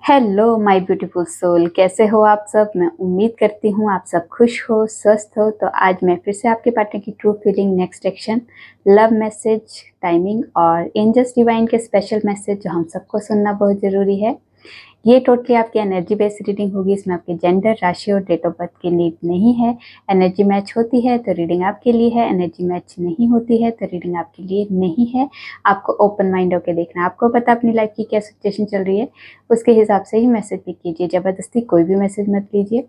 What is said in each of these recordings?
Hello my beautiful soul, कैसे हो आप सब। मैं उम्मीद करती हूँ आप सब खुश हो, स्वस्थ हो। तो आज मैं फिर से आपके पार्टनर की true feeling next action, love message, timing और एंजल्स डिवाइन के स्पेशल मैसेज जो हम सबको सुनना बहुत ज़रूरी है। ये टोटली आपकी एनर्जी बेस्ड रीडिंग होगी। इसमें आपके जेंडर, राशि और डेट ऑफ बर्थ की नीड नहीं है। एनर्जी मैच होती है तो रीडिंग आपके लिए है, एनर्जी मैच नहीं होती है तो रीडिंग आपके लिए नहीं है। आपको ओपन माइंड होकर देखना। आपको पता अपनी लाइफ की क्या सिचुएशन चल रही है, उसके हिसाब से ही मैसेज पिक कीजिए। ज़बरदस्ती कोई भी मैसेज मत लीजिए।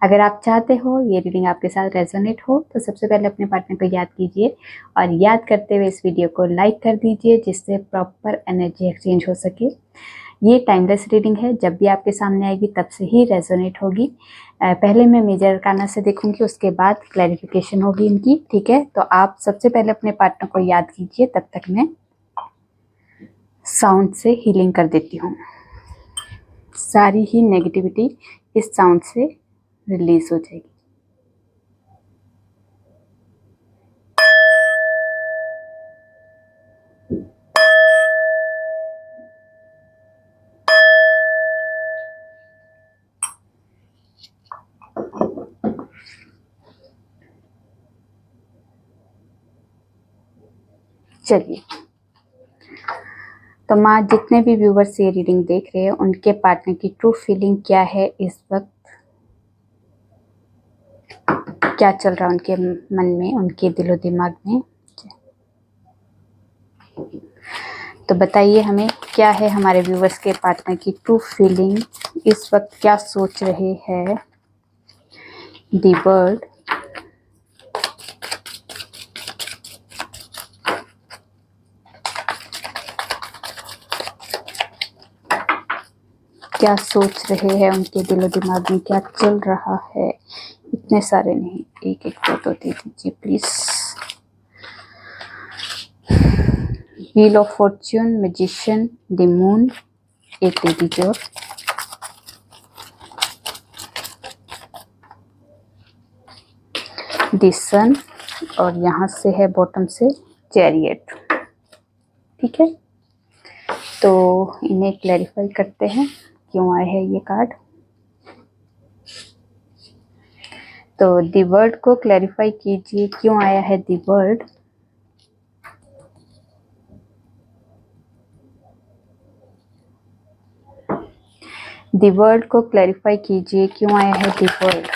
अगर आप चाहते हो ये रीडिंग आपके साथ रेजोनेट हो तो सबसे पहले अपने पार्टनर को याद कीजिए और याद करते हुए इस वीडियो को लाइक कर दीजिए, जिससे प्रॉपर एनर्जी एक्सचेंज हो सके। ये टाइमलेस रीडिंग है, जब भी आपके सामने आएगी तब से ही रेजोनेट होगी। पहले मैं मेजर अरकाना से देखूंगी, उसके बाद क्लैरिफिकेशन होगी इनकी। ठीक है, तो आप सबसे पहले अपने पार्टनर को याद कीजिए, तब तक मैं साउंड से हीलिंग कर देती हूँ। सारी ही नेगेटिविटी इस साउंड से रिलीज हो जाएगी। चलिए, तो माँ, जितने भी व्यूवर्स ये रीडिंग देख रहे हैं उनके पार्टनर की ट्रू फीलिंग क्या है इस वक्त, क्या चल रहा है उनके मन में, उनके दिलो दिमाग में, तो बताइए हमें क्या है। हमारे व्यूवर्स के पार्टनर की ट्रू फीलिंग इस वक्त क्या सोच रहे हैं। दी वर्ड, क्या सोच रहे हैं, उनके दिलो दिमाग में क्या चल रहा है। इतने सारे नहीं, एक एक फोटो दे दीजिए please. Wheel of Fortune, magician, the moon, एक दे दीजिए और द सन, और यहाँ से है बॉटम से चैरियट। ठीक है, तो इन्हें क्लैरिफाई करते हैं क्यों आए हैं ये कार्ड। तो दी वर्ड को क्लैरिफाई कीजिए, क्यों आया है दी वर्ड। दी वर्ड को क्लैरिफाई कीजिए, क्यों आया है दी वर्ड।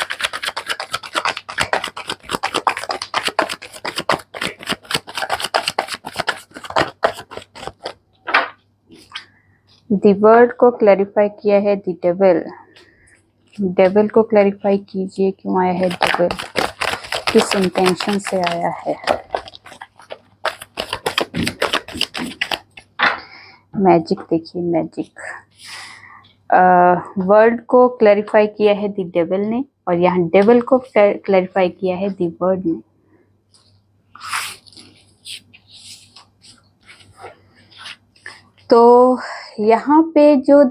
दी वर्ड को क्लैरिफाई किया है दी डेविल। डेविल को क्लैरिफाई कीजिए, क्यों आया है डेविल, किस इंटेंशन से आया है। मैजिक देखिए, मैजिक। वर्ड को क्लैरिफाई किया है दी डेविल ने, और यहाँ डेविल को क्लैरिफाई किया है दी वर्ड ने। तो यहाँ पे जो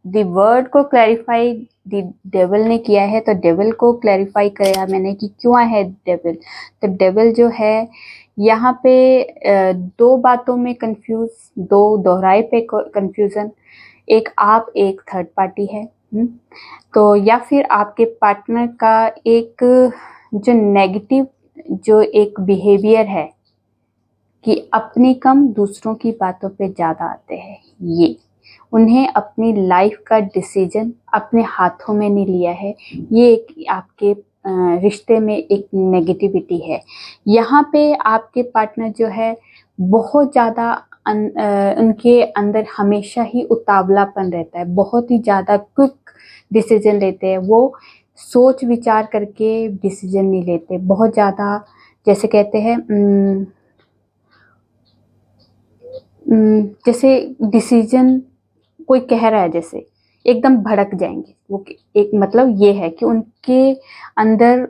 दी वर्ड को क्लैरिफाई दी डेविल ने किया है, तो डेविल को क्लैरिफाई किया मैंने कि क्यों है डेविल। तो डेविल जो है यहाँ पे दो बातों में कंफ्यूज, दो दोहराए पे कंफ्यूजन। एक आप, एक थर्ड पार्टी है। तो या फिर आपके पार्टनर का एक जो नेगेटिव जो एक बिहेवियर है कि अपनी कम दूसरों की बातों पे ज़्यादा आते हैं। ये उन्हें अपनी लाइफ का डिसीजन अपने हाथों में नहीं लिया है। ये एक आपके रिश्ते में एक नेगेटिविटी है। यहाँ पे आपके पार्टनर जो है बहुत ज़्यादा उनके अंदर हमेशा ही उतावलापन रहता है, बहुत ही ज़्यादा क्विक डिसीजन लेते हैं। वो सोच विचार करके डिसीजन नहीं लेते, बहुत ज़्यादा, जैसे कहते हैं जैसे डिसीजन कोई कह रहा है, जैसे एकदम भड़क जाएंगे वो। एक मतलब ये है कि उनके अंदर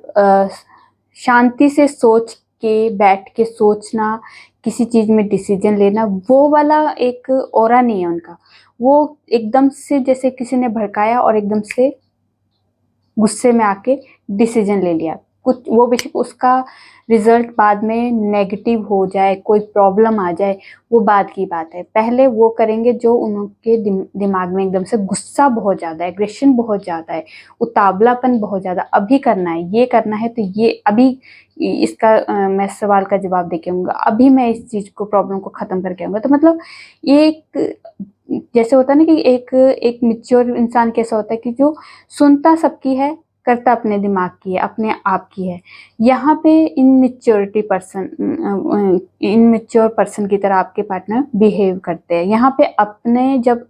शांति से सोच के, बैठ के सोचना, किसी चीज में डिसीजन लेना, वो वाला एक ऑरा नहीं है उनका। वो एकदम से जैसे किसी ने भड़काया और एकदम से गुस्से में आके डिसीजन ले लिया, कुछ वो बेशक उसका रिजल्ट बाद में नेगेटिव हो जाए, कोई प्रॉब्लम आ जाए, वो बाद की बात है। पहले वो करेंगे जो उनके दिमाग में एकदम से गुस्सा बहुत ज़्यादा है, एग्रेशन बहुत ज़्यादा है, उतावलापन बहुत ज़्यादा, अभी करना है, ये करना है, तो ये अभी इसका मैं सवाल का जवाब दे के आऊँगा, अभी मैं इस चीज़ को प्रॉब्लम को ख़त्म करके आऊँगा। तो मतलब एक जैसे होता है ना कि एक मैच्योर इंसान कैसा होता है कि जो सुनता सबकी है, करता अपने दिमाग की है, अपने आप की है। यहाँ पे इनमेच्योर पर्सन की तरह आपके पार्टनर बिहेव करते हैं। यहाँ पे अपने जब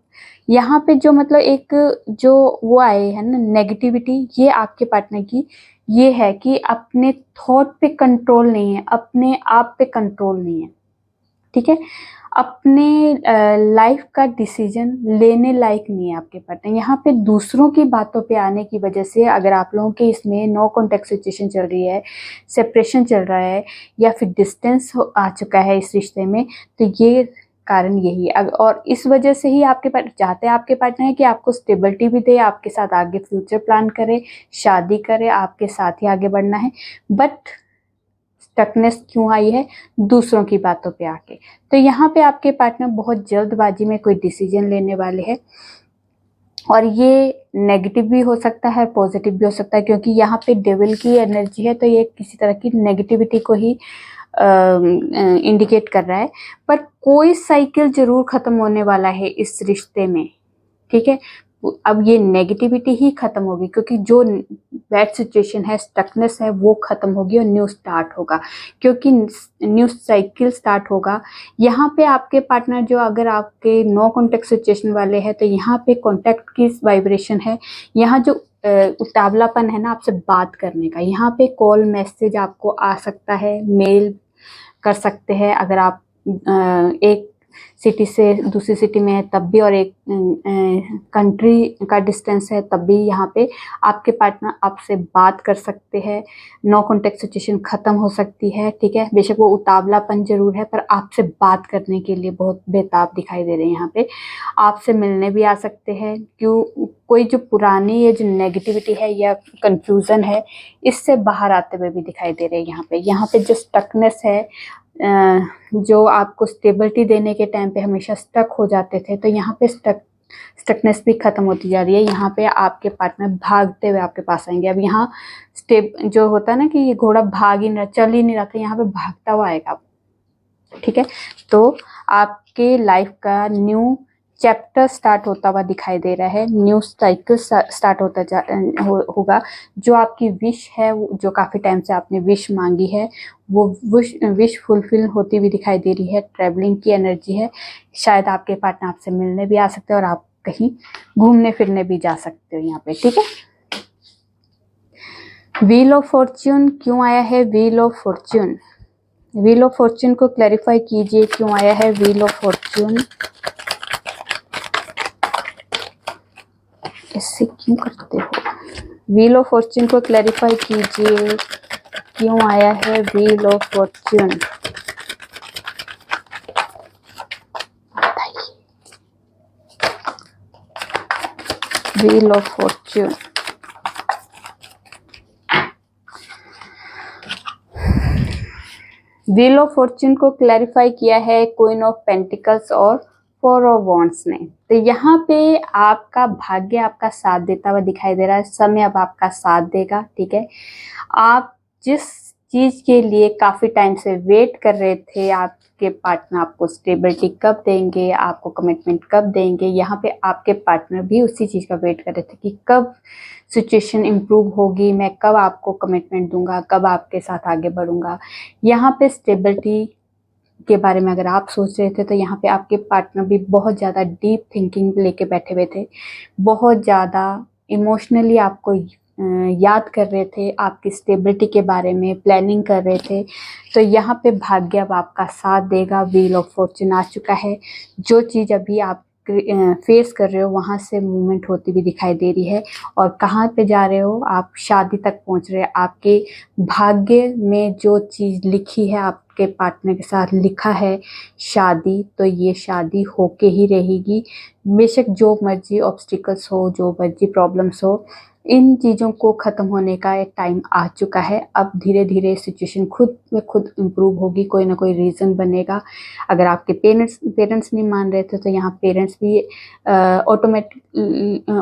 यहाँ पे जो मतलब एक जो वो आए है ना नेगेटिविटी, ये आपके पार्टनर की ये है कि अपने थॉट पे कंट्रोल नहीं है, अपने आप पे कंट्रोल नहीं है, ठीक है। अपने लाइफ का डिसीजन लेने लायक नहीं है आपके पार्टनर। यहाँ पे दूसरों की बातों पे आने की वजह से अगर आप लोगों के इसमें नो कॉन्टेक्ट सिचुएशन चल रही है, सेपरेशन चल रहा है, या फिर डिस्टेंस आ चुका है इस रिश्ते में, तो ये कारण यही है। और इस वजह से ही आपके चाहते हैं आपके पार्टनर है कि आपको स्टेबिलिटी भी दे, आपके साथ आगे फ्यूचर प्लान करे, शादी करे, आपके साथ ही आगे बढ़ना है। बट स्टकनेस क्यों आई है? दूसरों की बातों पे आके। तो यहाँ पे आपके पार्टनर बहुत जल्दबाजी में कोई डिसीजन लेने वाले हैं, और ये नेगेटिव भी हो सकता है, पॉजिटिव भी हो सकता है, क्योंकि यहाँ पे डेविल की एनर्जी है, तो ये किसी तरह की नेगेटिविटी को ही इंडिकेट कर रहा है। पर कोई साइकिल जरूर खत्म होने वाला है इस रिश्ते में, ठीक है। अब ये नेगेटिविटी ही खत्म होगी, क्योंकि जो बैड सिचुएशन है, स्टकनेस है, वो खत्म होगी और न्यू स्टार्ट होगा, क्योंकि न्यू साइकिल स्टार्ट होगा। यहाँ पे आपके पार्टनर जो अगर आपके नो कॉन्टेक्ट सिचुएशन वाले हैं, तो यहाँ पे कॉन्टेक्ट की वाइब्रेशन है। यहाँ जो उतावलापन है ना आपसे बात करने का, यहाँ पे कॉल मैसेज आपको आ सकता है, मेल कर सकते हैं। अगर आप एक सिटी से दूसरी सिटी में है तब भी, और एक कंट्री का डिस्टेंस है तब भी, यहाँ पे आपके पार्टनर आपसे बात कर सकते हैं। नो कॉन्टेक्ट सिचुएशन खत्म हो सकती है, ठीक है। बेशक वो उतावलापन जरूर है, पर आपसे बात करने के लिए बहुत बेताब दिखाई दे रहे हैं। यहाँ पे आपसे मिलने भी आ सकते हैं। क्यों? कोई जो पुरानी ये जो नेगेटिविटी है या कंफ्यूजन है, इससे बाहर आते हुए भी दिखाई दे रहे हैं। यहाँ पे जो स्टकनेस है, जो आपको स्टेबिलिटी देने के टाइम पे हमेशा स्टक हो जाते थे, तो यहाँ पे स्टकनेस भी खत्म होती जा रही है। यहाँ पे आपके पार्टनर भागते हुए आपके पास आएंगे। अब यहाँ जो होता है ना कि ये घोड़ा भाग ही नहीं, चल ही नहीं रहा था, यहाँ पे भागता हुआ आएगा, ठीक है। तो आपके लाइफ का न्यू चैप्टर स्टार्ट होता हुआ दिखाई दे रहा है, न्यू साइकिल स्टार्ट होता होगा। जो आपकी विश है, जो काफ़ी टाइम से आपने विश मांगी है, वो विश फुलफिल होती हुई दिखाई दे रही है। ट्रैवलिंग की एनर्जी है, शायद आपके पार्टनर आपसे मिलने भी आ सकते हैं, और आप कहीं घूमने फिरने भी जा सकते हो यहाँ पे, ठीक है। व्हील ऑफ फॉर्च्यून क्यों आया है? Wheel of Fortune, wheel of Fortune को क्लैरिफाई कीजिए, क्यों आया है व्हील ऑफ फॉर्च्यून? ऐसे क्यों करते हो? व्हील ऑफ फॉर्च्यून को क्लैरिफाई कीजिए, क्यों आया है wheel of Fortune? Wheel of Fortune, wheel of Fortune को क्लैरिफाई किया है क्वीन ऑफ पेंटिकल्स और फोर ऑफ वॉन्ड्स ने। तो यहाँ पे आपका भाग्य आपका साथ देता हुआ दिखाई दे रहा है। समय अब आपका साथ देगा, ठीक है। आप जिस चीज के लिए काफी टाइम से वेट कर रहे थे, आपके पार्टनर आपको स्टेबिलिटी कब देंगे, आपको कमिटमेंट कब देंगे, यहाँ पे आपके पार्टनर भी उसी चीज का वेट कर रहे थे कि कब सिचुएशन इम्प्रूव होगी, मैं कब आपको कमिटमेंट दूंगा, कब आपके साथ आगे बढ़ूंगा। यहाँ पे स्टेबिलिटी के बारे में अगर आप सोच रहे थे, तो यहाँ पे आपके पार्टनर भी बहुत ज़्यादा डीप थिंकिंग लेके बैठे हुए थे, बहुत ज़्यादा इमोशनली आपको याद कर रहे थे, आपकी स्टेबिलिटी के बारे में प्लानिंग कर रहे थे। तो यहाँ पे भाग्य अब आपका साथ देगा। व्हील ऑफ फॉर्च्यून आ चुका है। जो चीज़ अभी आप फेस कर रहे हो, वहाँ से मूवमेंट होती भी दिखाई दे रही है। और कहाँ पे जा रहे हो? आप शादी तक पहुँच रहे हैं। आपके भाग्य में जो चीज़ लिखी है, आप आपके पार्टनर के साथ लिखा है शादी, तो ये शादी होके ही रहेगी। बेशक जो मर्जी ऑब्स्टिकल्स हो, जो मर्जी प्रॉब्लम्स हो, इन चीज़ों को ख़त्म होने का एक टाइम आ चुका है। अब धीरे धीरे सिचुएशन खुद में खुद इम्प्रूव होगी, कोई ना कोई रीज़न बनेगा। अगर आपके पेरेंट्स नहीं मान रहे थे, तो यहाँ पेरेंट्स भी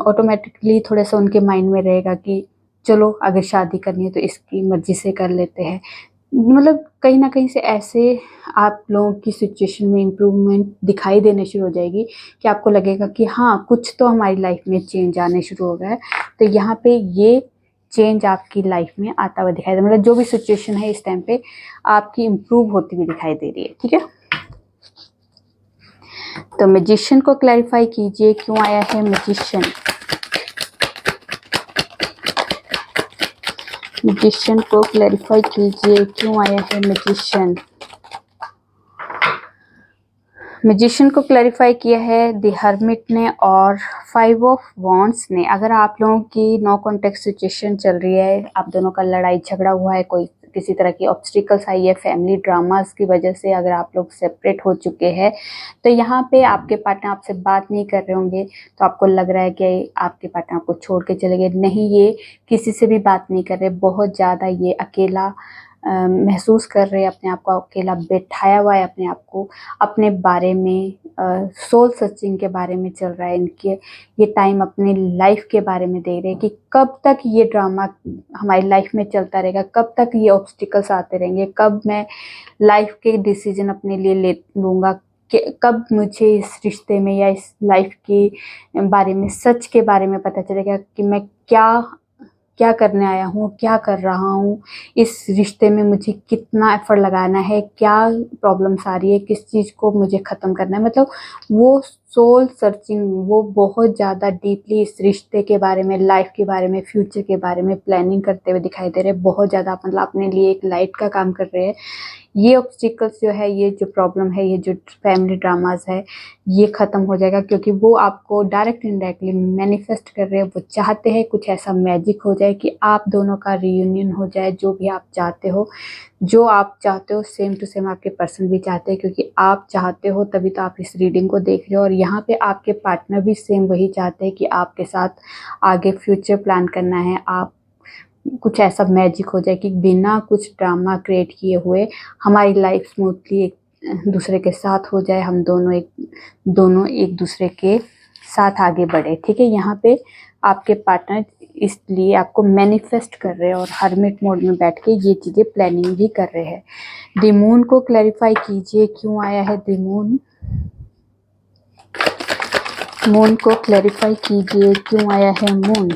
ऑटोमेटिकली थोड़ा सा उनके माइंड में रहेगा कि चलो अगर शादी करनी है तो इसकी मर्ज़ी से कर लेते हैं। मतलब कहीं न कहीं से ऐसे आप लोगों की सिचुएशन में इम्प्रूवमेंट दिखाई देने शुरू हो जाएगी कि आपको लगेगा कि हाँ, कुछ तो हमारी लाइफ में चेंज आने शुरू हो गया है। तो यहाँ पे ये चेंज आपकी लाइफ में आता हुआ दिखाई दे, मतलब जो भी सिचुएशन है इस टाइम पे आपकी इम्प्रूव होती हुई दिखाई दे रही है। ठीक है, तो मैजिशियन को क्लैरिफाई कीजिए क्यों आया है मैजिशियन। मैजिशियन को क्लैरिफाई कीजिए क्यों आया है मैजिशियन। मैजिशियन को क्लैरिफाई किया है द हर्मिट ने और 5 ऑफ वॉन्ड्स ने। अगर आप लोगों की नो कॉन्टेक्ट सिचुएशन चल रही है, आप दोनों का लड़ाई झगड़ा हुआ है, कोई किसी तरह की ऑब्स्टिकल्स आई है फैमिली ड्रामास की वजह से, अगर आप लोग सेपरेट हो चुके हैं, तो यहाँ पे आपके पार्टनर आपसे बात नहीं कर रहे होंगे, तो आपको लग रहा है कि आपके पार्टनर आपको छोड़ के चले गए। नहीं, ये किसी से भी बात नहीं कर रहे, बहुत ज़्यादा ये अकेला महसूस कर रहे हैं, अपने आप को अकेला बैठाया हुआ है, अपने आप को अपने बारे में सोल सर्चिंग के बारे में चल रहा है। इनके ये टाइम अपने लाइफ के बारे में दे रहे हैं कि कब तक ये ड्रामा हमारी लाइफ में चलता रहेगा, कब तक ये ऑब्स्टिकल्स आते रहेंगे, कब मैं लाइफ के डिसीजन अपने लिए ले लूँगा, कब मुझे इस रिश्ते में या इस लाइफ के बारे में, सच के बारे में पता चलेगा कि मैं क्या करने आया हूँ, क्या कर रहा हूँ, इस रिश्ते में मुझे कितना एफर्ट लगाना है, क्या प्रॉब्लम्स आ रही है, किस चीज़ को मुझे ख़त्म करना है। मतलब वो सोल सर्चिंग, वो बहुत ज़्यादा डीपली इस रिश्ते के बारे में, लाइफ के बारे में, फ्यूचर के बारे में प्लानिंग करते हुए दिखाई दे रहे हैं। बहुत ज़्यादा मतलब अपने लिए एक लाइट का काम कर रहे हैं। ये ऑब्स्टिकल्स जो है, ये जो प्रॉब्लम है, ये जो फैमिली ड्रामास है, ये ख़त्म हो जाएगा, क्योंकि वो आपको डायरेक्ट इनडायरेक्टली मैनिफेस्ट कर रहे हैं। वो चाहते हैं कुछ ऐसा मैजिक हो जाए कि आप दोनों का रियूनियन हो जाए। जो भी आप चाहते हो, जो आप चाहते हो सेम टू सेम आपके पर्सन भी चाहते हैं, क्योंकि आप चाहते हो तभी तो आप इस रीडिंग को देख रहे हो। और यहाँ पे आपके पार्टनर भी सेम वही चाहते हैं कि आपके साथ आगे फ्यूचर प्लान करना है, आप कुछ ऐसा मैजिक हो जाए कि बिना कुछ ड्रामा क्रिएट किए हुए हमारी लाइफ स्मूथली एक दूसरे के साथ हो जाए, हम दोनों एक दूसरे के साथ आगे बढ़े। ठीक है, यहाँ पे आपके पार्टनर इसलिए आपको मैनिफेस्ट कर रहे हैं और हर्मिट मोड में बैठ के ये चीज़ें प्लानिंग भी कर रहे हैं। द मून को क्लैरिफाई कीजिए क्यों आया है द मून। मून को क्लैरिफाई कीजिए क्यों आया है मून।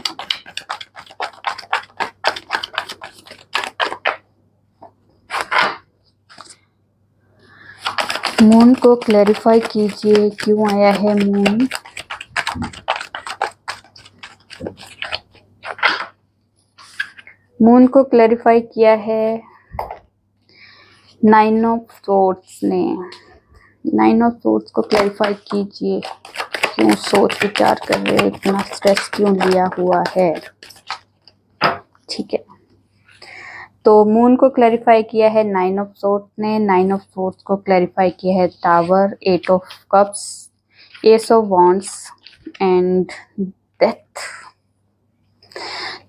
मून को क्लैरिफाई कीजिए क्यों आया है मून। मून को क्लैरिफाई किया है 9 ऑफ सोर्ड्स ने। 9 ऑफ सोर्ड्स को क्लैरिफाई कीजिए क्यों सोच विचार कर रहे हैं, इतना स्ट्रेस क्यों लिया हुआ है। ठीक है, तो मून को क्लैरिफाई किया है 9 ऑफ सोर्ड्स ने। 9 ऑफ सोर्ड्स को क्लैरिफाई किया है tower, 8 of cups, S of wands and death.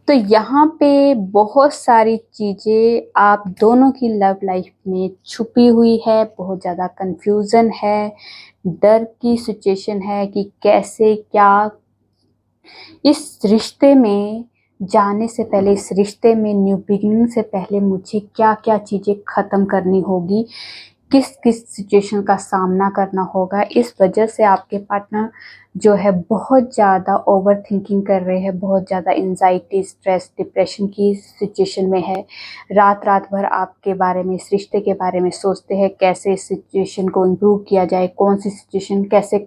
तो यहाँ पे बहुत सारी चीज़ें आप दोनों की लव लाइफ में छुपी हुई है। बहुत ज़्यादा कंफ्यूजन है, डर की सिचुएशन है कि कैसे क्या इस रिश्ते में जाने से पहले, इस रिश्ते में न्यू बिगिनिंग से पहले मुझे क्या क्या चीज़ें ख़त्म करनी होगी, किस किस सिचुएशन का सामना करना होगा। इस वजह से आपके पार्टनर जो है बहुत ज़्यादा ओवर थिंकिंग कर रहे हैं, बहुत ज़्यादा एंजाइटी, स्ट्रेस, डिप्रेशन की सिचुएशन में है। रात रात भर आपके बारे में, इस रिश्ते के बारे में सोचते हैं, कैसे इस सिचुएशन को इम्प्रूव किया जाए, कौन सी सिचुएशन कैसे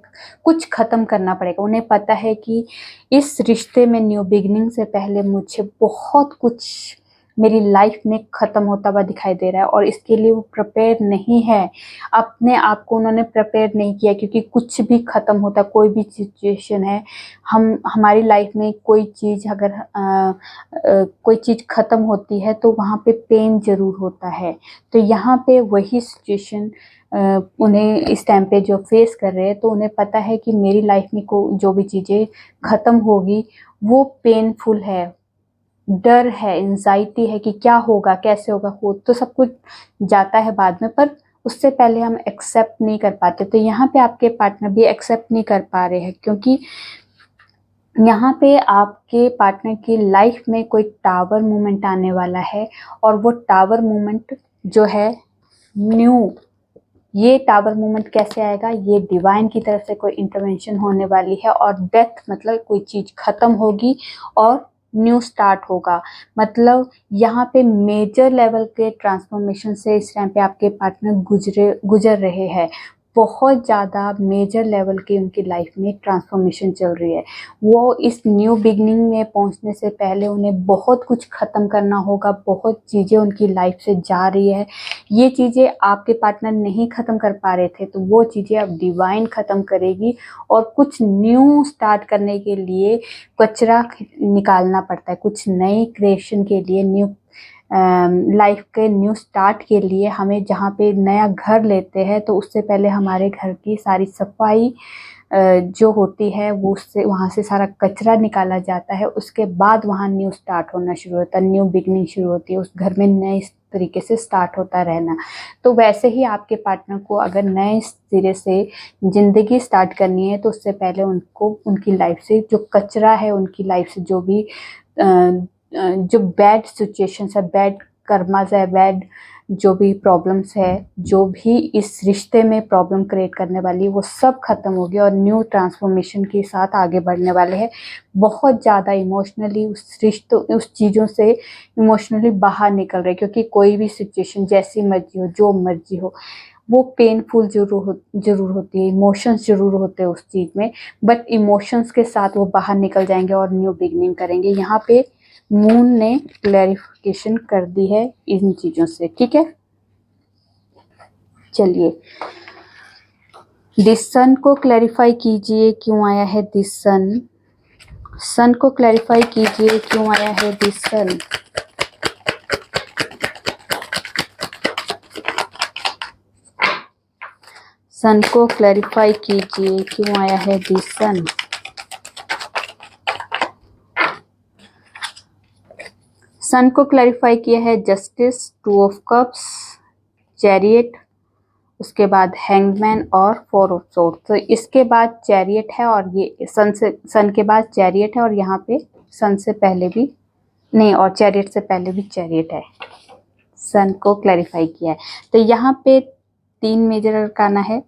कुछ ख़त्म करना पड़ेगा। उन्हें पता है कि इस रिश्ते में न्यू बिगिनिंग से पहले मुझे बहुत कुछ मेरी लाइफ में ख़त्म होता हुआ दिखाई दे रहा है, और इसके लिए वो प्रिपेयर नहीं है। अपने आप को उन्होंने प्रिपेयर नहीं किया, क्योंकि कुछ भी ख़त्म होता, कोई भी सिचुएशन है, हमारी लाइफ में कोई चीज़ अगर कोई चीज़ ख़त्म होती है तो वहाँ पे पेन ज़रूर होता है। तो यहाँ पे वही सिचुएशन उन्हें इस टाइम पे जो फेस कर रहे हैं, तो उन्हें पता है कि मेरी लाइफ में जो भी चीज़ें ख़त्म होगी वो पेनफुल है, डर है, एंजाइटी है कि क्या होगा, कैसे होगा, हो तो सब कुछ जाता है बाद में, पर उससे पहले हम एक्सेप्ट नहीं कर पाते। तो यहाँ पे आपके पार्टनर भी एक्सेप्ट नहीं कर पा रहे हैं, क्योंकि यहाँ पे आपके पार्टनर की लाइफ में कोई टावर मोमेंट आने वाला है, और वो टावर मोमेंट जो है न्यू, ये टावर मोमेंट कैसे आएगा, ये डिवाइन की तरफ से कोई इंटरवेंशन होने वाली है, और डेथ मतलब कोई चीज़ ख़त्म होगी और न्यू स्टार्ट होगा। मतलब यहाँ पे मेजर लेवल के ट्रांसफॉर्मेशन से इस टाइम पे आपके पार्टनर गुजर रहे हैं। बहुत ज़्यादा मेजर लेवल की उनकी लाइफ में ट्रांसफॉर्मेशन चल रही है। वो इस न्यू बिगनिंग में पहुंचने से पहले उन्हें बहुत कुछ ख़त्म करना होगा, बहुत चीज़ें उनकी लाइफ से जा रही है। ये चीज़ें आपके पार्टनर नहीं ख़त्म कर पा रहे थे, तो वो चीज़ें अब डिवाइन ख़त्म करेगी, और कुछ न्यू स्टार्ट करने के लिए कचरा निकालना पड़ता है। कुछ नई क्रिएशन के लिए, न्यू लाइफ के न्यू स्टार्ट के लिए हमें जहाँ पे नया घर लेते हैं, तो उससे पहले हमारे घर की सारी सफाई जो होती है वो उससे वहाँ से सारा कचरा निकाला जाता है। उसके बाद वहाँ न्यू स्टार्ट होना शुरू होता है, न्यू बिगनिंग शुरू होती है, उस घर में नए तरीके से स्टार्ट होता रहना। तो वैसे ही आपके पार्टनर को अगर नए सिरे से ज़िंदगी स्टार्ट करनी है, तो उससे पहले उनको उनकी लाइफ से जो कचरा है, उनकी लाइफ से जो भी जो बैड सिचुएशंस है, बैड कर्मास है, बैड जो भी प्रॉब्लम्स है, जो भी इस रिश्ते में प्रॉब्लम क्रिएट करने वाली है, वो सब खत्म होगी और न्यू ट्रांसफॉर्मेशन के साथ आगे बढ़ने वाले हैं। बहुत ज़्यादा इमोशनली उस रिश्तों, उस चीज़ों से इमोशनली बाहर निकल रहे, क्योंकि कोई भी सिचुएशन जैसी मर्जी हो, जो मर्जी हो, वो पेनफुल जरूर होती है, इमोशंस जरूर होते हैं उस चीज़ में, बट इमोशंस के साथ वो बाहर निकल जाएंगे और न्यू बिगनिंग करेंगे। यहाँ पे मून ने क्लैरिफिकेशन कर दी है इन चीज़ों से, ठीक है। चलिए, दिस सन को क्लैरिफाई कीजिए, क्यों आया है दिस सन। सन को क्लैरिफाई कीजिए, क्यों आया है दिस सन। सन को क्लैरिफाई कीजिए, क्यों आया है दिस सन। सन को क्लैरिफाई किया है जस्टिस, 2 ऑफ कप्स, चैरियट, उसके बाद हैंगमैन और 4 ऑफ सोर्ड। तो इसके बाद चैरियट है, और ये सन के बाद चैरियट है, और यहाँ पे सन से पहले भी नहीं, और चैरियट से पहले भी चैरियट है। सन को क्लैरिफाई किया है, तो यहाँ पे 3 मेजर अरकाना है।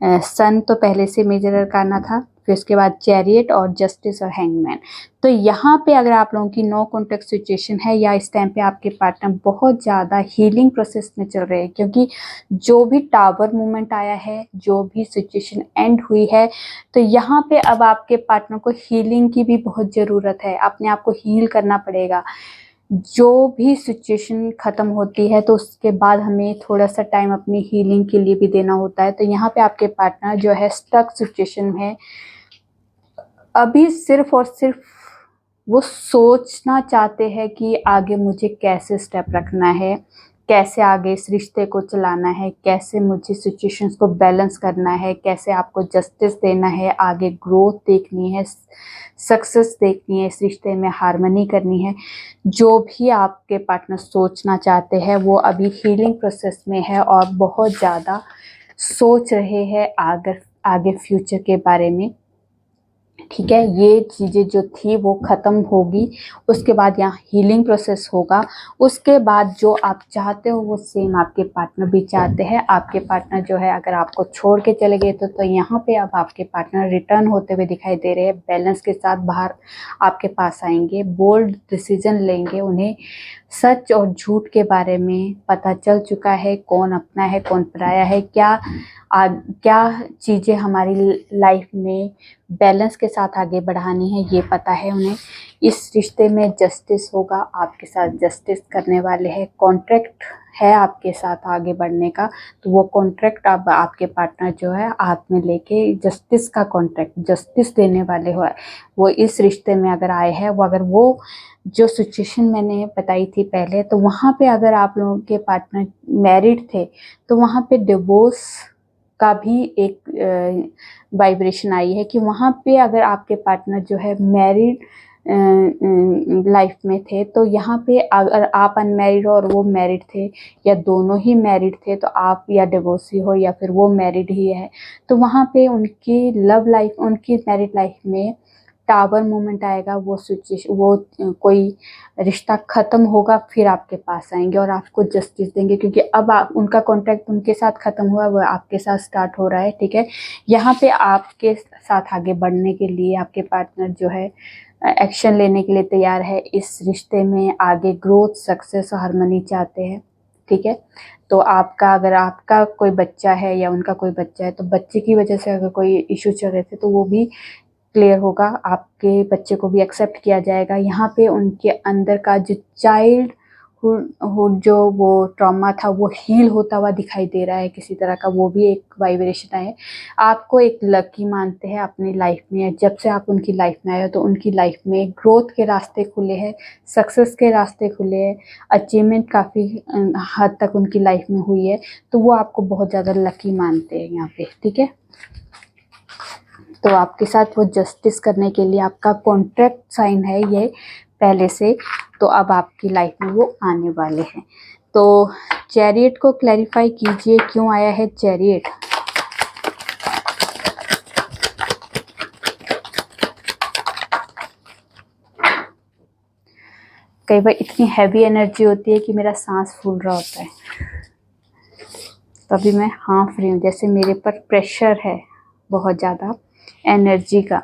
सन तो पहले से मेजर अरकाना था, फिर उसके बाद चैरियट और जस्टिस और हैंगमैन। तो यहाँ पे अगर आप लोगों की नो कॉन्टेक्ट सिचुएशन है, या इस टाइम पे आपके पार्टनर बहुत ज़्यादा हीलिंग प्रोसेस में चल रहे हैं, क्योंकि जो भी टावर मूवमेंट आया है, जो भी सिचुएशन एंड हुई है, तो यहाँ पे अब आपके पार्टनर को हीलिंग की भी बहुत ज़रूरत है। अपने आप को हील करना पड़ेगा। जो भी सिचुएशन ख़त्म होती है, तो उसके बाद हमें थोड़ा सा टाइम अपनी हीलिंग के लिए भी देना होता है। तो यहाँ पे आपके पार्टनर जो है स्टक सिचुएशन में अभी सिर्फ और सिर्फ वो सोचना चाहते हैं कि आगे मुझे कैसे स्टेप रखना है, कैसे आगे इस रिश्ते को चलाना है, कैसे मुझे सिचुएशंस को बैलेंस करना है, कैसे आपको जस्टिस देना है, आगे ग्रोथ देखनी है, सक्सेस देखनी है, इस रिश्ते में हार्मनी करनी है। जो भी आपके पार्टनर सोचना चाहते हैं, वो अभी हीलिंग प्रोसेस में है और बहुत ज़्यादा सोच रहे हैं आगे फ्यूचर के बारे में, ठीक है। ये चीज़ें जो थी वो ख़त्म होगी, उसके बाद यहाँ हीलिंग प्रोसेस होगा। उसके बाद जो आप चाहते हो वो सेम आपके पार्टनर भी चाहते हैं। आपके पार्टनर जो है, अगर आपको छोड़ के चले गए तो यहाँ पे अब आपके पार्टनर रिटर्न होते हुए दिखाई दे रहे हैं, बैलेंस के साथ बाहर आपके पास आएंगे, बोल्ड डिसीजन लेंगे। उन्हें सच और झूठ के बारे में पता चल चुका है, कौन अपना है, कौन पराया है, क्या चीज़ें हमारी लाइफ में बैलेंस के साथ आगे बढ़ानी है, ये पता है उन्हें। इस रिश्ते में जस्टिस होगा, आपके साथ जस्टिस करने वाले हैं। कॉन्ट्रैक्ट है आपके साथ आगे बढ़ने का, तो वो कॉन्ट्रैक्ट अब आपके पार्टनर जो है हाथ में लेके जस्टिस का कॉन्ट्रैक्ट, जस्टिस देने वाले हो वो इस रिश्ते में अगर आए हैं। वो अगर वो जो सिचुएशन मैंने बताई थी पहले, तो वहाँ पे अगर आप लोगों के पार्टनर मैरिड थे तो वहाँ पे डिवोर्स का भी एक वाइब्रेशन आई है कि वहाँ पे अगर आपके पार्टनर जो है मैरिड लाइफ में थे, तो यहाँ पे अगर आप अनमैरिड हो और वो मैरिड थे, या दोनों ही मैरिड थे, तो आप या डिवोर्सी हो या फिर वो मैरिड ही है, तो वहाँ पे उनकी लव लाइफ, उनकी मैरिड लाइफ में टावर मोमेंट आएगा। वो सिचुएशन, वो कोई रिश्ता ख़त्म होगा, फिर आपके पास आएंगे और आपको जस्टिस देंगे, क्योंकि अब आप उनका कॉन्ट्रैक्ट उनके साथ ख़त्म हुआ, वो आपके साथ स्टार्ट हो रहा है। ठीक है, यहाँ पे आपके साथ आगे बढ़ने के लिए आपके पार्टनर जो है एक्शन लेने के लिए तैयार है। इस रिश्ते में आगे ग्रोथ, सक्सेस और हार्मनी चाहते हैं। ठीक है, तो आपका, अगर आपका कोई बच्चा है या उनका कोई बच्चा है, तो बच्चे की वजह से अगर कोई इशू चल रहे थे तो वो भी क्लियर होगा, आपके बच्चे को भी एक्सेप्ट किया जाएगा। यहाँ पे उनके अंदर का जो चाइल्ड हुड जो वो ट्रॉमा था वो हील होता हुआ दिखाई दे रहा है किसी तरह का, वो भी एक वाइब्रेशन है। आपको एक लकी मानते हैं अपनी लाइफ में, जब से आप उनकी लाइफ में आए हो तो उनकी लाइफ में ग्रोथ के रास्ते खुले हैं, सक्सेस के रास्ते खुले हैं, अचीवमेंट काफ़ी हद तक उनकी लाइफ में हुई है, तो वो आपको बहुत ज़्यादा लकी मानते हैं यहाँ पे। ठीक है, तो आपके साथ वो जस्टिस करने के लिए आपका कॉन्ट्रैक्ट साइन है ये पहले से, तो अब आपकी लाइफ में वो आने वाले हैं। तो चैरियट को क्लैरिफाई कीजिए, क्यों आया है चैरियट। कई बार इतनी हैवी एनर्जी होती है कि मेरा सांस फूल रहा होता है, तभी मैं हाँफ रही हूँ, जैसे मेरे पर प्रेशर है बहुत ज़्यादा एनर्जी का।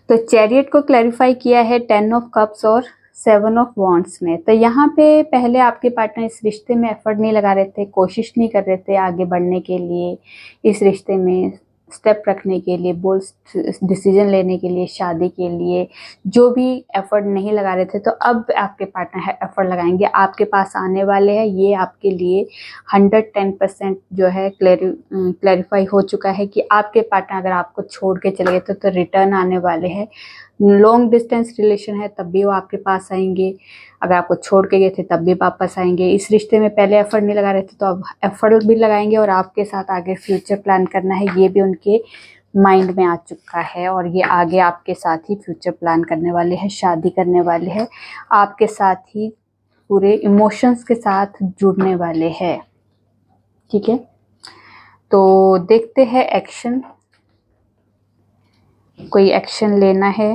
तो चैरियट को क्लैरिफाई किया है 10 ऑफ कप्स और 7 ऑफ वॉन्ड्स में। तो यहाँ पे पहले आपके पार्टनर इस रिश्ते में एफर्ट नहीं लगा रहे थे, कोशिश नहीं कर रहे थे आगे बढ़ने के लिए, इस रिश्ते में स्टेप रखने के लिए, बोल्ड डिसीजन लेने के लिए, शादी के लिए जो भी एफर्ट नहीं लगा रहे थे, तो अब आपके पार्टनर एफर्ट लगाएंगे, आपके पास आने वाले हैं। ये आपके लिए 110% जो है क्लैरिफाई हो चुका है कि आपके पार्टनर अगर आपको छोड़ के चले गए तो रिटर्न आने वाले हैं। लॉन्ग डिस्टेंस रिलेशन है तब भी वो आपके पास आएंगे, अगर आपको छोड़ के गए थे तब भी वापस आएंगे। इस रिश्ते में पहले एफर्ट नहीं लगा रहे थे तो अब एफर्ट भी लगाएंगे, और आपके साथ आगे फ्यूचर प्लान करना है ये भी उनके माइंड में आ चुका है, और ये आगे आपके साथ ही फ्यूचर प्लान करने वाले हैं, शादी करने वाले हैं, आपके साथ ही पूरे इमोशंस के साथ जुड़ने वाले हैं। ठीक है, तो देखते हैं एक्शन, कोई एक्शन लेना है।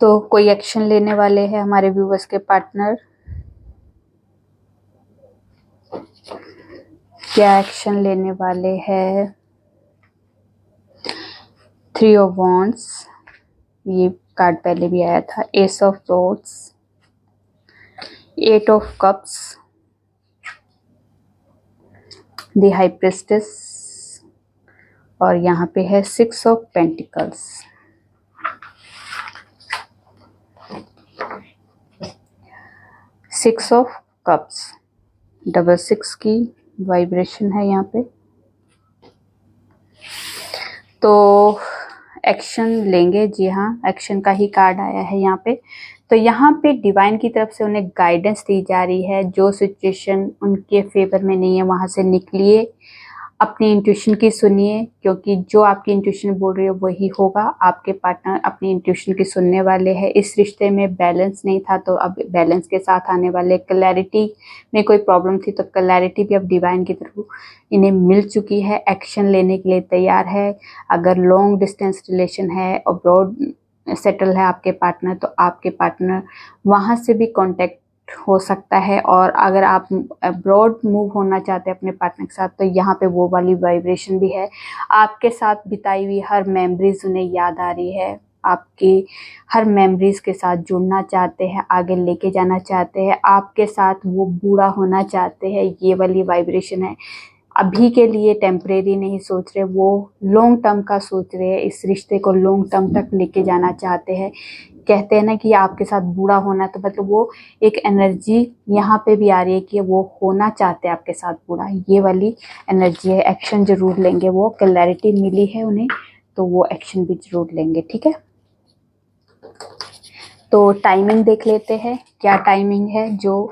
तो कोई एक्शन लेने वाले हैं हमारे व्यूवर्स के पार्टनर, क्या एक्शन लेने वाले हैं। 3 ऑफ वॉन्ड्स, ये कार्ड पहले भी आया था। S of swords, 8 of cups, the high priestess, और यहाँ पे है 6 of pentacles. Six of cups, double 6 की वाइब्रेशन है यहाँ पे। तो एक्शन लेंगे, जी हाँ, एक्शन का ही कार्ड आया है यहाँ पे। तो यहाँ पे डिवाइन की तरफ से उन्हें गाइडेंस दी जा रही है, जो सिचुएशन उनके फेवर में नहीं है वहाँ से निकलिए, अपनी इंट्यूशन की सुनिए, क्योंकि जो आपकी इंट्यूशन बोल रही है वही होगा। आपके पार्टनर अपनी इंट्यूशन की सुनने वाले हैं। इस रिश्ते में बैलेंस नहीं था तो अब बैलेंस के साथ आने वाले। क्लैरिटी में कोई प्रॉब्लम थी तो क्लैरिटी भी अब डिवाइन की तरफ इन्हें मिल चुकी है, एक्शन लेने के लिए तैयार है। अगर लॉन्ग डिस्टेंस रिलेशन है, अब्रॉड सेटल है आपके पार्टनर, तो आपके पार्टनर वहाँ से भी कॉन्टेक्ट हो सकता है, और अगर आप अब्रॉड मूव होना चाहते हैं अपने पार्टनर के साथ, तो यहाँ पे वो वाली वाइब्रेशन भी है। आपके साथ बिताई हुई हर मेमोरीज उन्हें याद आ रही है, आपके हर मेमोरीज के साथ जुड़ना चाहते हैं, आगे लेके जाना चाहते हैं, आपके साथ वो बूढ़ा होना चाहते हैं। ये वाली वाइब्रेशन है। अभी के लिए टेम्परेरी नहीं सोच रहे, वो लॉन्ग टर्म का सोच रहे हैं। इस रिश्ते को लॉन्ग टर्म तक लेके जाना चाहते हैं। कहते हैं ना कि आपके साथ बूढ़ा होना, तो मतलब वो एक एनर्जी यहाँ पे भी आ रही है कि वो होना चाहते हैं आपके साथ बूढ़ा। ये वाली एनर्जी है। एक्शन जरूर लेंगे, वो क्लैरिटी मिली है उन्हें, तो वो एक्शन भी जरूर लेंगे। ठीक है, तो टाइमिंग देख लेते हैं। क्या टाइमिंग है जो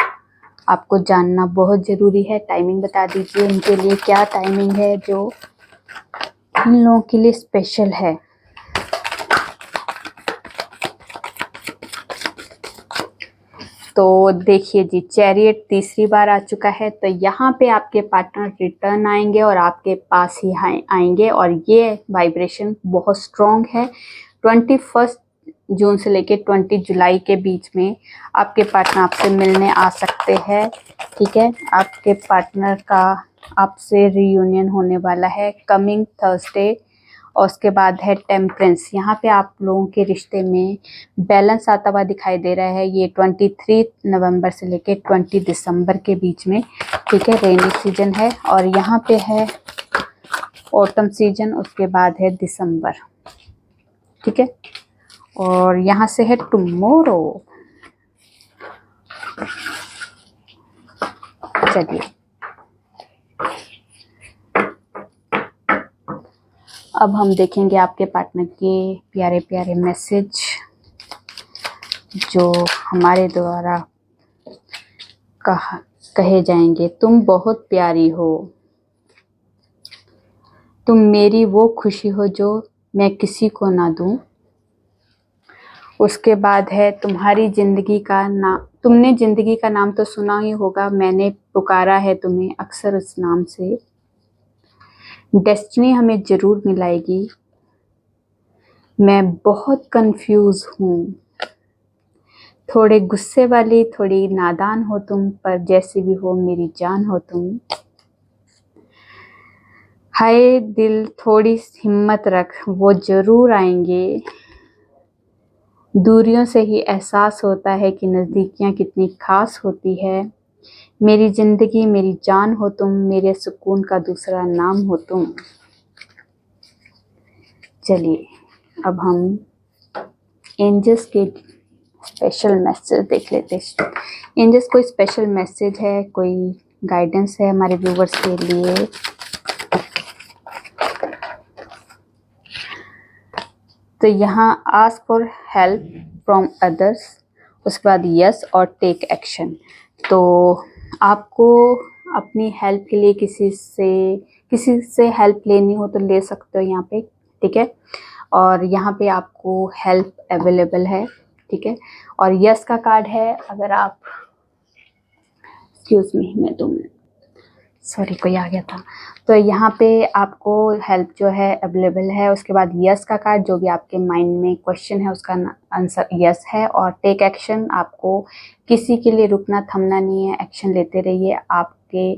आपको जानना बहुत ज़रूरी है। टाइमिंग बता दीजिए इनके लिए, क्या टाइमिंग है जो इन लोगों के लिए स्पेशल है। तो देखिए जी, चैरियट तीसरी बार आ चुका है। तो यहाँ पे आपके पार्टनर रिटर्न आएंगे और आपके पास ही आएंगे, और ये वाइब्रेशन बहुत स्ट्रॉन्ग है। 21 जून से लेके 20 जुलाई के बीच में आपके पार्टनर आपसे मिलने आ सकते हैं। ठीक है, आपके पार्टनर का आपसे रियूनियन होने वाला है कमिंग थर्सडे। और उसके बाद है टेम्परेंस। यहाँ पे आप लोगों के रिश्ते में बैलेंस आता हुआ दिखाई दे रहा है। ये 23 नवंबर से लेके 20 दिसंबर के बीच में। ठीक है, रेनी सीजन है। और यहाँ पे है ऑटम सीजन, उसके बाद है दिसंबर। ठीक है, और यहाँ से है टुमारो। चलिए, अब हम देखेंगे आपके पार्टनर के प्यारे प्यारे मैसेज जो हमारे द्वारा कहे जाएंगे। तुम बहुत प्यारी हो, तुम मेरी वो खुशी हो जो मैं किसी को ना दूं। उसके बाद है तुम्हारी जिंदगी का नाम। तुमने जिंदगी का नाम तो सुना ही होगा, मैंने पुकारा है तुम्हें अक्सर उस नाम से। डेस्टिनी हमें जरूर मिलाएगी। मैं बहुत कंफ्यूज हूँ, थोड़े गुस्से वाली, थोड़ी नादान हो तुम, पर जैसी भी हो मेरी जान हो तुम। हाय दिल, थोड़ी हिम्मत रख, वो जरूर आएंगे। दूरियों से ही एहसास होता है कि नज़दीकियाँ कितनी खास होती है। मेरी ज़िंदगी, मेरी जान हो तुम, मेरे सुकून का दूसरा नाम हो तुम। चलिए, अब हम एंजल्स के स्पेशल मैसेज देख लेते हैं। एंजल्स कोई स्पेशल मैसेज है, कोई गाइडेंस है हमारे व्यूवर्स के लिए? तो यहाँ ask for help from others, उसके बाद यस और टेक एक्शन। तो आपको अपनी हेल्प के लिए किसी से हेल्प लेनी हो तो ले सकते हो यहाँ पे। ठीक है, और यहाँ पे आपको हेल्प अवेलेबल है। ठीक है, और यस का कार्ड है। अगर आप, एक्सक्यूज मी, मैं 2 मिनट, सॉरी कोई आ गया था। तो यहाँ पे आपको हेल्प जो है अवेलेबल है। उसके बाद यस का कार्ड, जो भी आपके माइंड में क्वेश्चन है उसका आंसर यस है। और टेक एक्शन, आपको किसी के लिए रुकना थमना नहीं है, एक्शन लेते रहिए। आपके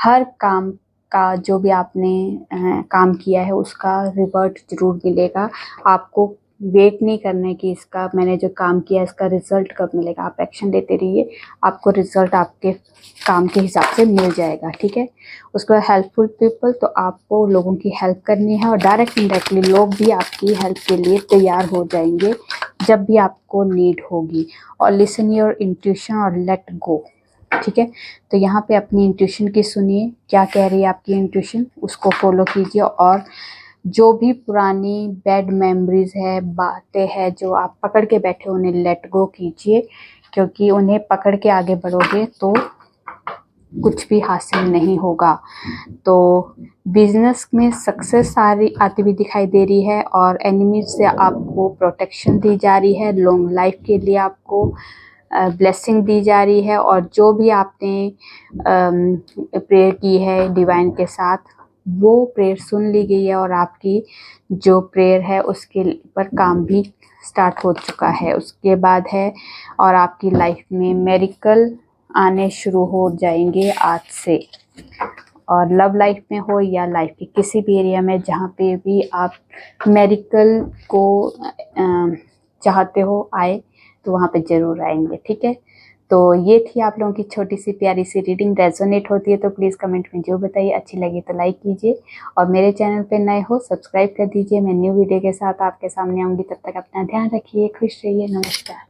हर काम का जो भी आपने काम किया है उसका रिवर्ट जरूर मिलेगा। आपको वेट नहीं करना है कि इसका, मैंने जो काम किया इसका रिजल्ट कब मिलेगा। आप एक्शन लेते रहिए, आपको रिजल्ट आपके काम के हिसाब से मिल जाएगा। ठीक है, उसके बाद हेल्पफुल पीपल, तो आपको लोगों की हेल्प करनी है, और डायरेक्ट इनडायरेक्टली लोग भी आपकी हेल्प के लिए तैयार हो जाएंगे जब भी आपको नीड होगी। और लिसन योर इंट्यूशन और लेट गो। ठीक है, तो यहाँ पे अपनी इंट्यूशन की सुनिए, क्या कह रही है आपकी इंट्यूशन, उसको फॉलो कीजिए। और जो भी पुरानी बैड मेमोरीज है, बातें हैं जो आप पकड़ के बैठे, उन्हें लेट गो कीजिए, क्योंकि उन्हें पकड़ के आगे बढ़ोगे तो कुछ भी हासिल नहीं होगा। तो बिजनेस में सक्सेस सारी आती हुई दिखाई दे रही है, और एनिमी से आपको प्रोटेक्शन दी जा रही है। लॉन्ग लाइफ के लिए आपको ब्लेसिंग दी जा रही है। और जो भी आपने प्रेयर की है डिवाइन के साथ, वो प्रेयर सुन ली गई है, और आपकी जो प्रेयर है उसके पर काम भी स्टार्ट हो चुका है। उसके बाद है, और आपकी लाइफ में मेरिकल आने शुरू हो जाएंगे आज से। और लव लाइफ में हो या लाइफ के किसी भी एरिया में जहाँ पे भी आप मेरिकल को चाहते हो आए, तो वहाँ पे ज़रूर आएंगे। ठीक है, तो ये थी आप लोगों की छोटी सी प्यारी सी रीडिंग। रेजोनेट होती है तो प्लीज़ कमेंट में जो बताइए। अच्छी लगी तो लाइक कीजिए और मेरे चैनल पे नए हो सब्सक्राइब कर दीजिए। मैं न्यू वीडियो के साथ आपके सामने आऊँगी। तब तक अपना ध्यान रखिए, खुश रहिए, नमस्कार।